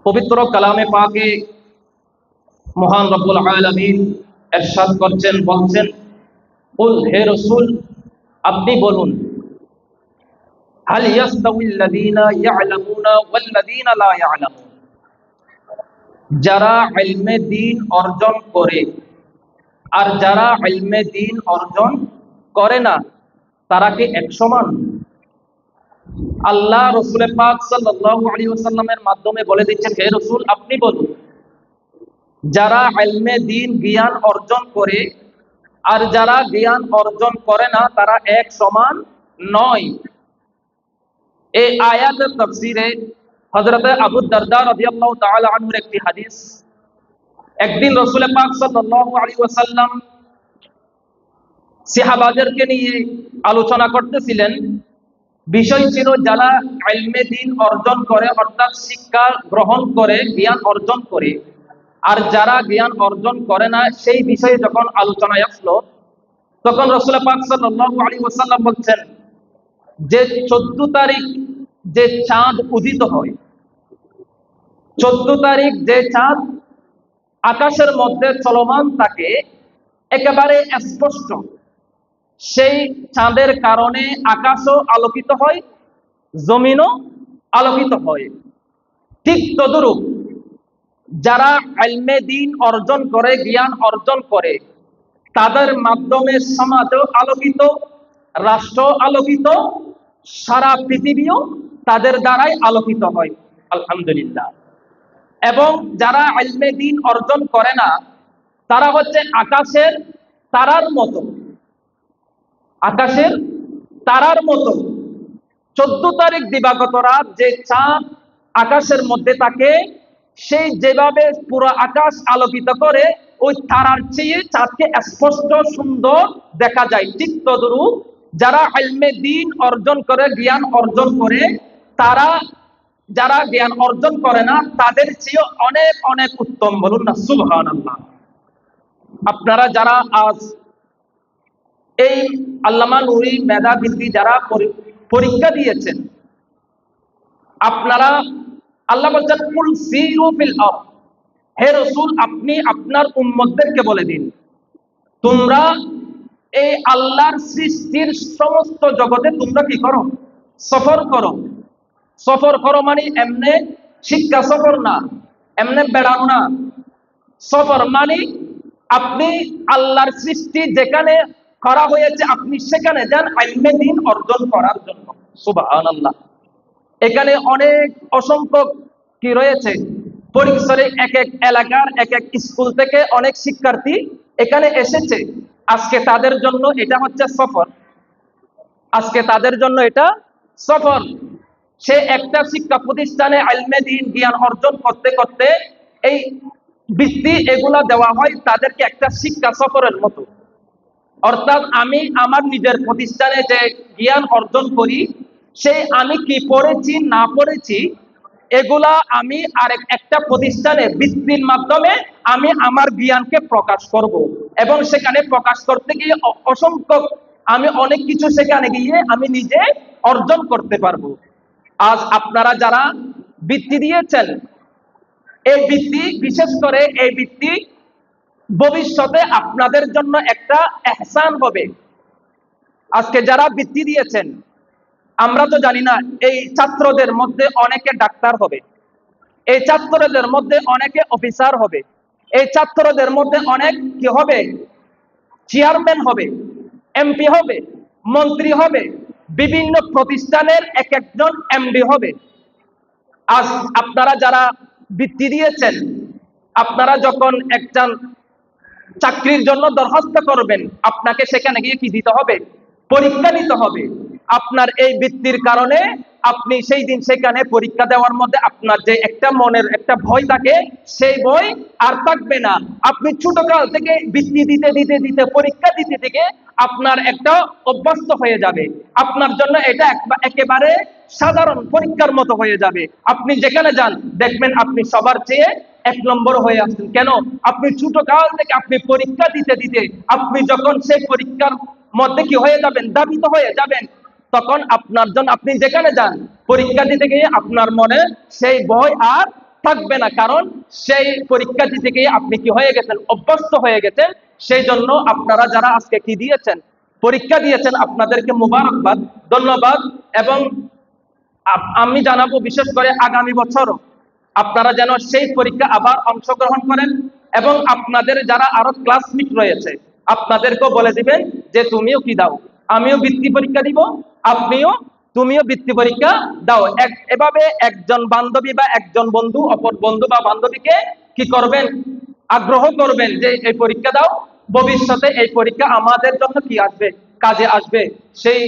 পবিত্র কালামে পাকে মহান রব্বুল আলামিন ইরশাদ করছেন, বলছেন, কুল হে রাসূল আপনি বলুন, হাল ইয়াস্তাউিল্লাযীনা ইয়ালামুনা ওয়াল্লাযীনা লা ইয়ালামুন, যারা ইলমে দ্বীন অর্জন করে আর যারা ইলমে দ্বীন অর্জন করে না তারা কি এক সমান? আল্লাহ রাসূল পাক সাল্লাল্লাহু আলাইহি ওয়াসাল্লামের মাধ্যমে বলে দিচ্ছেন, হে রাসূল আপনি বলুন, যারা ইলমে দ্বীন জ্ঞান অর্জন করে আর যারা জ্ঞান অর্জন করে না তারা এক সমান নয়। এই আয়াতের তাফসীরে হযরত আবু দারদা রাদিয়াল্লাহু তাআলা আনহুর একটি হাদিস, একদিন রাসূল পাক সাল্লাল্লাহু আলাইহি ওয়াসাল্লাম সাহাবাদেরকে নিয়ে আলোচনা করতেছিলেন। বিষয় ছিল যারা ইলমে দ্বীন অর্জন করে অর্থাৎ শিক্ষা গ্রহণ করে জ্ঞান অর্জন করে আর যারা জ্ঞান অর্জন করে না, সেই বিষয়ে যখন আলোচনায় আসলো তখন রাসূল পাক সাল্লাল্লাহু আলাইহি ওয়াসাল্লাম বলছেন যে 14 তারিখ যে চাঁদ উদিত হয়, 14 তারিখ যে চাঁদ আকাশের মধ্যে চলমান থাকে একেবারে স্পষ্ট, সেই চাঁদের কারণে আকাশও আলোকিত হয়, জমিনও আলোকিত হয়। ঠিক তদ্রূপ যারা ইলমে দ্বীন অর্জন করে জ্ঞান অর্জন করে তাদের মাধ্যমে সমাজও আলোকিত, রাষ্ট্র আলোকিত, সারা পৃথিবীও তাদের দ্বারাই আলোকিত হয়, আলহামদুলিল্লাহ। এবং যারা ইলমে দ্বীন অর্জন করে না তারা হচ্ছে আকাশের তারার মতো, আকাশের তারার মতো। 14 তারিখ দিবাগত রাত যে চাঁদ আকাশের মধ্যে থাকে, সেই যেভাবে পুরো আকাশ আলোকিত করে ওই তারার চেয়ে চাঁদকে স্পষ্ট সুন্দর দেখা যায়, ঠিক তদ্রূপ যারা ইলমে দ্বীন অর্জন করে জ্ঞান অর্জন করে তারা যারা জ্ঞান অর্জন করে না তাদের চেয়ে অনেক অনেক উত্তম। বলুন না সুবহানাল্লাহ। আপনারা যারা আজ এই আল্লামা নুরি মেধাবৃত্তি যারা পরীক্ষা দিয়েছেন, আপনারা আল্লাহ বলছেন কুল সিরু ফিল আরদ, হে রাসূল আপনি আপনার উম্মতদেরকে বলে দিন তোমরা এই আল্লাহর সৃষ্টির সমস্ত জগতে তোমরা কি করো? সফর করো। সফর করো মানে এমনে শিক্ষা সফর না, এমনে বেড়ানো না। সফর মানে আপনি আল্লাহর সৃষ্টি যেখানে করা হয়েছে আপনি সেখানে যান ইলমে দ্বীন অর্জন করার জন্য। সুবহানাল্লাহ। এখানে অনেক অসংখ্য কি রয়েছে পরিসরে, এক এক এলাকার এক এক স্কুল থেকে অনেক শিক্ষার্থী এখানে এসেছে। আজকে তাদের জন্য এটা হচ্ছে সফর, আজকে তাদের জন্য এটা সফর। সে একটা শিক্ষা প্রতিষ্ঠানে ইলমে দ্বীন জ্ঞান অর্জন করতে করতে এই বৃত্তি এগুলা দেওয়া হয় তাদেরকে একটা শিক্ষা সফরের মতো। অর্থাৎ আমি আমার নিজের প্রতিষ্ঠানে যে জ্ঞান অর্জন করি, সেই আমি কি পড়েছি না পড়েছি এগুলা আমি আরেক একটা প্রতিষ্ঠানে বৃত্তির মাধ্যমে আমি আমার জ্ঞানকে প্রকাশ করব এবং সেখানে প্রকাশ করতে গিয়ে অসংখ্য আমি অনেক কিছু সেখানে গিয়ে আমি নিজে অর্জন করতে পারবো। আজ আপনারা যারা বৃত্তি দিয়েছেন, এই বৃত্তি বিশেষ করে এই বৃত্তি ভবিষ্যতে আপনাদের জন্য একটা ইহসান হবে। আজকে যারা বৃত্তি দিয়েছেন, আমরা তো জানি না এই ছাত্রদের মধ্যে অনেকে ডাক্তার হবে, এই ছাত্রদের মধ্যে অনেকে অফিসার হবে, এই ছাত্রদের মধ্যে অনেক কি হবে? চেয়ারম্যান হবে, এমপি হবে, মন্ত্রী হবে, বিভিন্ন প্রতিষ্ঠানের এক একজন এমডি হবে। আজ আপনারা যারা বৃত্তি দিয়েছেন, আপনারা যখন একজন চাকরির জন্য দরখাস্ত করবেন আপনাকে সেখানে গিয়ে কি দিতে হবে? পরীক্ষা দিতে হবে। আপনার এই বৃত্তির কারণে আপনি সেই দিন সেখানে পরীক্ষা দেওয়ার মধ্যে আপনার যে একটা মনের একটা ভয় থাকে, সেই ভয় আর থাকবে না। আপনি ছোটকাল থেকে বৃত্তি দিতে দিতে দিতে পরীক্ষা দিতে থেকে আপনার একটা অভ্যস্ত হয়ে যাবে। আপনার জন্য এটা একেবারে সাধারণ পরীক্ষার মতো হয়ে যাবে। আপনি যেখানে যান দেখবেন আপনি সবার চেয়ে 1 নম্বর হয়ে আসছেন। কেন? আপনি ছোটকাল থেকে আপনি পরীক্ষা দিতে দিতে আপনি যখন সেই পরীক্ষার মধ্যে কি হয়ে যাবেন? দাবিত হয়ে যাবেন, তখন আপনার জন্য আপনি যেখানে যান পরীক্ষা দিতে গিয়ে আপনার মনে সেই ভয় আর থাকবে না, কারণ সেই পরীক্ষা দিতে গিয়ে আপনি কি হয়ে গেছেন, অভ্যস্ত হয়ে গেছেন। সেই জন্য আপনারা যারা আজকে কি দিয়েছেন, পরীক্ষা দিয়েছেন, আপনাদেরকে মুবারকবাদ, ধন্যবাদ। এবং আমি জানাবো বিশেষ করে আগামী বছরও আপনারা যেন সেই পরীক্ষা আবার অংশগ্রহণ করেন, এবং আপনাদের যারা আরো ক্লাসমেট রয়েছে আপনাদেরকেও বলে দিবেন যে তুমিও কি দাও, আমিও বৃত্তি পরীক্ষা দিব, তুমিও বৃত্তি পরীক্ষা দাও। এভাবে একজন বান্ধবী বা একজন বন্ধু অপর বন্ধু বা বান্ধবীকে কি করবেন, আগ্রহ করবেন যে এই পরীক্ষা দাও, ভবিষ্যতে এই পরীক্ষা আমাদের জন্য কি আসবে, কাজে আসবে। সেই